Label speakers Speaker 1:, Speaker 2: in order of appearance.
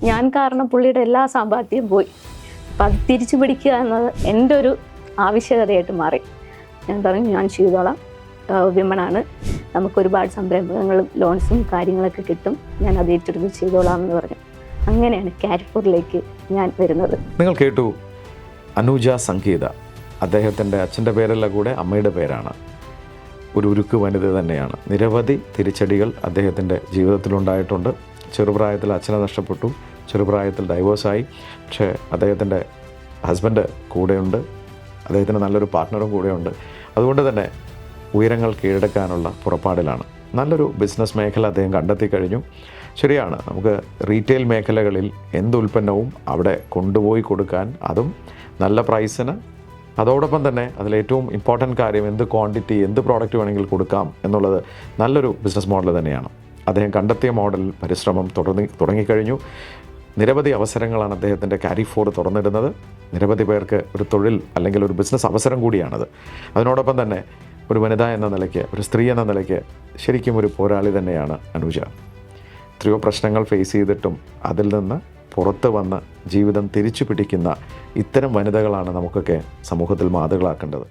Speaker 1: ഞാൻ കാരണം പുള്ളിയുടെ എല്ലാ സമ്പാദ്യവും പോയി. അപ്പം അത് തിരിച്ചു പിടിക്കുക എന്നത് എൻ്റെ ഒരു ആവശ്യകതയായിട്ട് മാറി. ഞാൻ പറഞ്ഞു ഞാൻ ചെയ്തോളാം, വിമണാണ്, നമുക്ക് ഒരുപാട് സംരംഭങ്ങളും ലോൺസും കാര്യങ്ങളൊക്കെ കിട്ടും, ഞാൻ അത് ഏറ്റെടുത്ത് ചെയ്തോളാം എന്ന് പറഞ്ഞു. അങ്ങനെയാണ് കാരിഫോറിലേക്ക് ഞാൻ വരുന്നത്.
Speaker 2: നിങ്ങൾ കേട്ടു അനൂജ സംഗീത. അദ്ദേഹത്തിൻ്റെ അച്ഛൻ്റെ പേരല്ല കൂടെ അമ്മയുടെ പേരാണ്. ഒരു ഉരുക്ക് വനിത തന്നെയാണ്. നിരവധി തിരിച്ചടികൾ അദ്ദേഹത്തിൻ്റെ ജീവിതത്തിലുണ്ടായിട്ടുണ്ട്. ചെറുപ്രായത്തിൽ അച്ഛനെ നഷ്ടപ്പെട്ടു, ചെറുപ്രായത്തിൽ ഡൈവോഴ്സായി. പക്ഷേ അദ്ദേഹത്തിൻ്റെ ഹസ്ബൻഡ് കൂടെയുണ്ട്, അദ്ദേഹത്തിന് നല്ലൊരു പാർട്ട്ണറും കൂടെയുണ്ട്. അതുകൊണ്ട് തന്നെ ഉയരങ്ങൾ കീഴടക്കാനുള്ള പുറപ്പാടിലാണ്. നല്ലൊരു ബിസിനസ് മേഖല അദ്ദേഹം കണ്ടെത്തി കഴിഞ്ഞു. ശരിയാണ്, നമുക്ക് റീറ്റെയിൽ മേഖലകളിൽ എന്ത് ഉൽപ്പന്നവും അവിടെ കൊണ്ടുപോയി കൊടുക്കാൻ, അതും നല്ല പ്രൈസിന്, അതോടൊപ്പം തന്നെ അതിലേറ്റവും ഇമ്പോർട്ടൻറ്റ് കാര്യം എന്ത് ക്വാണ്ടിറ്റി, എന്ത് പ്രോഡക്റ്റ് വേണമെങ്കിൽ കൊടുക്കാം എന്നുള്ളത് നല്ലൊരു ബിസിനസ് മോഡൽ തന്നെയാണ്. അദ്ദേഹം കണ്ടെത്തിയ മോഡൽ പരിശ്രമം തുടങ്ങിക്കഴിഞ്ഞു. നിരവധി അവസരങ്ങളാണ് അദ്ദേഹത്തിൻ്റെ കാരിഫോർ തുറന്നിടുന്നത്. നിരവധി പേർക്ക് ഒരു തൊഴിൽ അല്ലെങ്കിൽ ഒരു ബിസിനസ് അവസരം കൂടിയാണത്. അതിനോടൊപ്പം തന്നെ ഒരു വനിത എന്ന നിലയ്ക്ക്, ഒരു സ്ത്രീ എന്ന നിലയ്ക്ക് ശരിക്കും ഒരു പോരാളി തന്നെയാണ് അനൂജ. എത്രയോ പ്രശ്നങ്ങൾ ഫേസ് ചെയ്തിട്ടും അതിൽ നിന്ന് പുറത്ത് വന്ന് ജീവിതം തിരിച്ചു പിടിക്കുന്ന ഇത്തരം വനിതകളാണ് നമുക്കൊക്കെ സമൂഹത്തിൽ മാതൃകളാക്കേണ്ടത്.